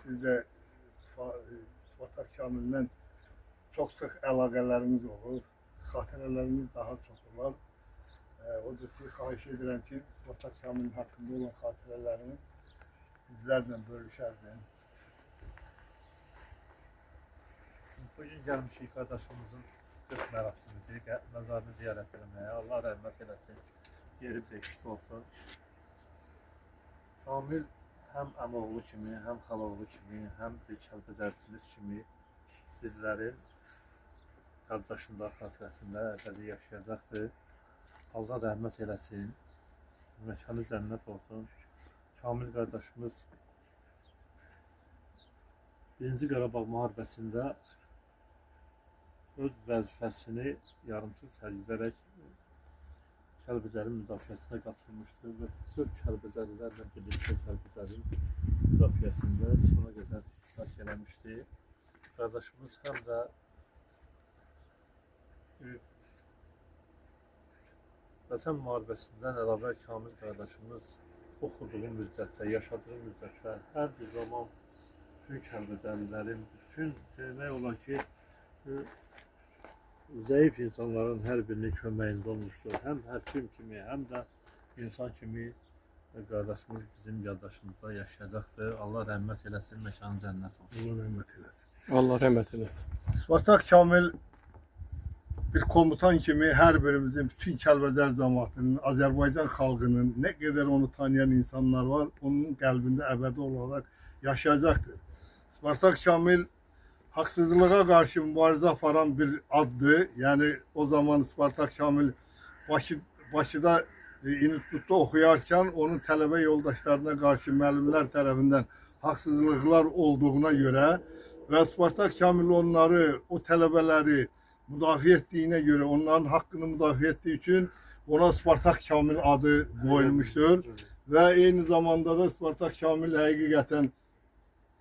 Siz de Spartak Kamil'le çok sık əlaqələriniz olur. Xatirələriniz daha çox olar. Odur ki, xahiş edirəm ki, Spartak Kamil'in haqqında olan xatirələrini bizlərlə bölüşərdin. Bugün gəlmişik qardaşımızın 40 mərasimidir. Məzarını ziyarət etməyə. Allah rəhmət eləsin. Yeri beşik olsun. Kamil həm əmoğlu kimi, həm xaloğlu kimi, həm bir Kəlbəcərlimiz kimi bizlərin qardaşında xatirəsində əbədi yaşayacaqdır. Allah rəhmət eləsin. Məkanı cənnət olsun. Kamil qardaşımız 1-ci Qarabağ müharibəsində öz vəzifəsini yarımçıq sərgidərək Kəlbəcərin müdafiəsinə qatılmışdır və bütün Kəlbəcərlilərlə birlikdə Kəlbəcərin müdafiəsində sona qədər iştirak eləmişdir. Qardaşımız həm də Vətən müharibəsindən əlavə Kamil qardaşımız oxuduğu müddətdə, yaşadığı müddətdə hər bir zaman bütün Kəlbəcərlilərin, bütün demək olar ki, zəif insanların hər birinin köməyində olmuşdur. Həm həkim kimi, həm də insan kimi qardaşımız bizim yaddaşımızda yaşayacaqdır. Allah rəhmət eləsin, məkanı cənnət olsun. Allah rəhmət eləsin. Allah rəhmət eləsin. Spartak Kamil bir komutan kimi hər birimizin, bütün Kəlbəcər cəmaatının, Azərbaycan xalqının nə qədər onu tanıyan insanlar var, onun qəlbində əbədi olaraq yaşayacaqdır. Spartak Kamil haksızlığa karşı mübarizə aparan bir addı. Yani o zaman Spartak Kamil Bakıda institutda oxuyarkən onun tələbə yoldaşlarına qarşı müəllimlər tərəfindən haksızlıklar olduğuna göre ve Spartak Kamil onları, o tələbələri müdafiə etdiyinə göre, onların hakkını müdafiə etdiyi için ona Spartak Kamil adı koyulmuştur. Ve aynı zamanda da Spartak Kamil həqiqətən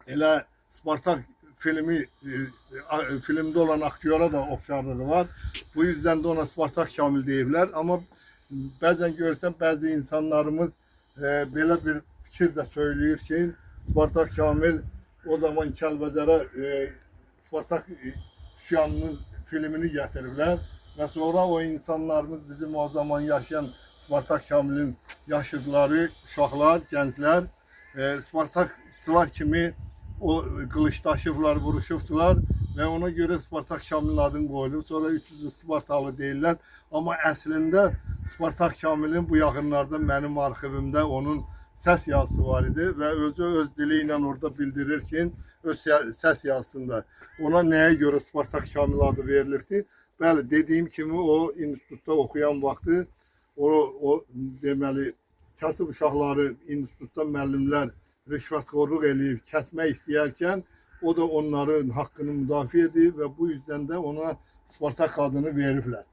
elə Spartak filmde olan aktyora da oxşarlığı var. Bu yüzden de ona Spartak Kamil deyirlər. Ama bəzən görsən bəzi insanlarımız belə bir fikir də söylüyor ki, Spartak Kamil o zaman Kəlbəcərə Spartak üsyanının filmini gətiriblər və sonra o insanlarımız bizim o zaman yaşayan Spartak Kamil'in yaşıdları, uşaqlar, gənclər Spartakçılar kimi o kılıçdaşıflar, vuruşufdular ve ona göre Spartak Kamil'in adını koydu. Sonra 300 Spartalı değiller. Ama əslində Spartak Kamil'in bu yaxınlarda benim arxivimdə onun səs yazısı var idi ve özü öz diliyle orada bildirir ki, öz səs yazısında ona neye göre Spartak Kamil adı verilirdi. Bəli, dediğim kimi o institutda okuyan vaxtı o deməli kasıb uşaqları institutda müəllimlər rüşvətxorluq eləyib kəsmək istəyərkən o da onların hakkını müdafiə edib və bu yüzden de ona Spartak adını veriblər.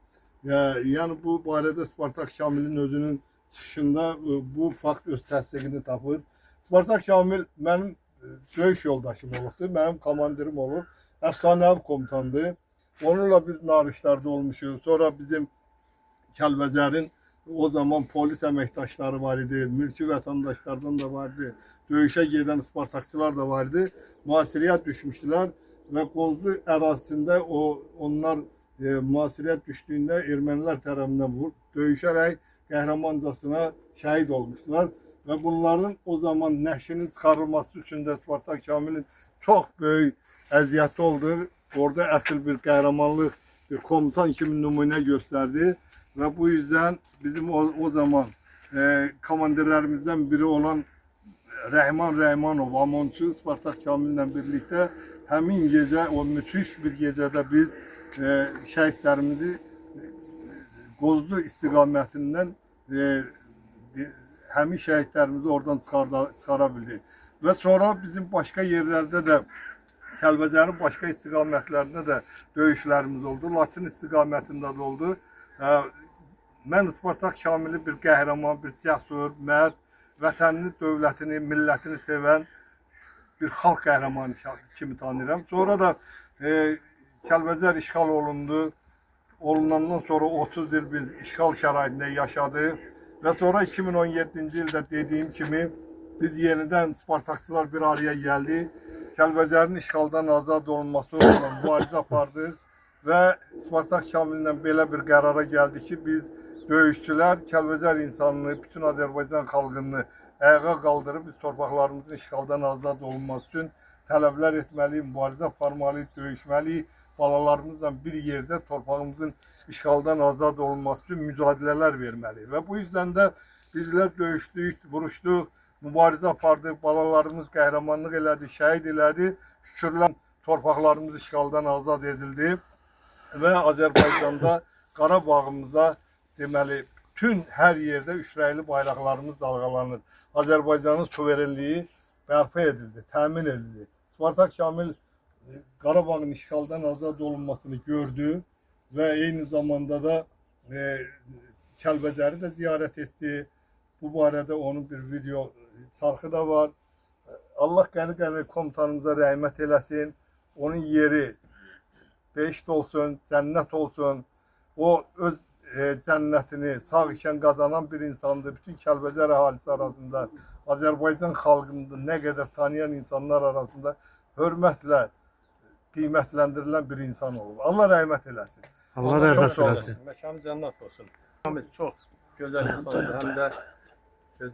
Yani bu barədə Spartak Kamil'in özünün çıxışında bu fakt öz təsdiqini tapır. Spartak Kamil mənim döyüş yoldaşım olubdur, mənim komandirim olur, əfsanəvi komutandır. Onunla biz narışlarda olmuşuz. Sonra bizim Kəlbəcərin o zaman polis əməkdaşları var idi, mülki vətəndaşlardan da vardı, döyüşe giden Spartakçılar da vardı. Mühasirəyə düşmüşdülər ve Qolcu ərazisində onlar mühasirəyə düşdüyündə ermənilər tərəfindən döyüşərək qəhrəmancasına şəhid olmuşdular. Ve bunların o zaman nəşinin çıxarılması üçün də Spartak Kamil'in çox böyük əziyyəti oldu. Orada əsl bir qəhrəmanlıq, bir komutan kimi nümunə gösterdi. Ve bu yüzden bizim o zaman komandirlerimizden biri olan Rəhman Rəhmanov, Amonçu, Spartak Kamil'le birlikte həmin gece, o müthiş bir gecede biz şəhidlərimizi Qozlu istiqamətindən həmin şəhidlərimizi oradan çıxara bildik. Ve sonra bizim başka yerlerde de Kəlbəcərin başka istiqamətlərində de döyüşlərimiz oldu. Laçın istiqamətində de oldu. Mən Spartak Kamil'i bir qəhrəman, bir cəsur, mərd, vətənini, dövlətini, millətini sevən bir xalq qəhrəmanı kimi tanıyıram. Sonra da Kəlbəcər işğal olundu. Olunandan sonra 30 il biz işğal şəraitində yaşadı. Və sonra 2017-ci ildə dediyim kimi biz yeniden Spartakçılar bir araya geldi. Kəlbəcərin işğaldan azad olunması uğruna mübarizə apardıq və Spartak Kamillə belə bir qərara gəldik ki, biz döyüşçülər Kəlbəcər insanını, bütün Azərbaycan xalqını ayağa qaldırıb biz torpaqlarımızın işğaldan azad olunması üçün tələblər etməliyik, mübarizə aparmalıyıq, döyüşməliyik. Balalarımızla bir yerdə torpağımızın işğaldan azad olunması üçün mücadilələr verməliyik. Və bu yüzden də bizlər döyüşdük, vuruşduq, mübarizə apardıq, balalarımız qəhrəmanlıq elədi, şəhid elədi. Şükürlər torpaqlarımız işğaldan azad edildi və Azərbaycanda Qarabağımıza deməli bütün hər yerdə üçrəyli bayraqlarımız dalğalanır. Azərbaycanın suverenliyi bərpa edildi, təmin edildi. Spartak Kamil Qarabağın işğaldan azad olunmasını gördü və eyni zamanda da Kəlbəcəri də ziyarət etdi. Bu barədə onun bir video çarxı da var. Allah qəni-qəni komutanımıza rəhmət eləsin. Onun yeri behişt olsun, cənnət olsun. O öz cənnətini sağ ikən qazanan bir insandır. Bütün Kəlbəcər əhalisi arasında, Azərbaycan xalqında nə qədər tanıyan insanlar arasında hörmətlə qiymətləndirilən bir insan olur. Allah rəhmət eləsin. Allah Çox rəhmət sağ olun. eləsin. Məkanı cənnət olsun. Hamid çox gözəl insandır. Həm də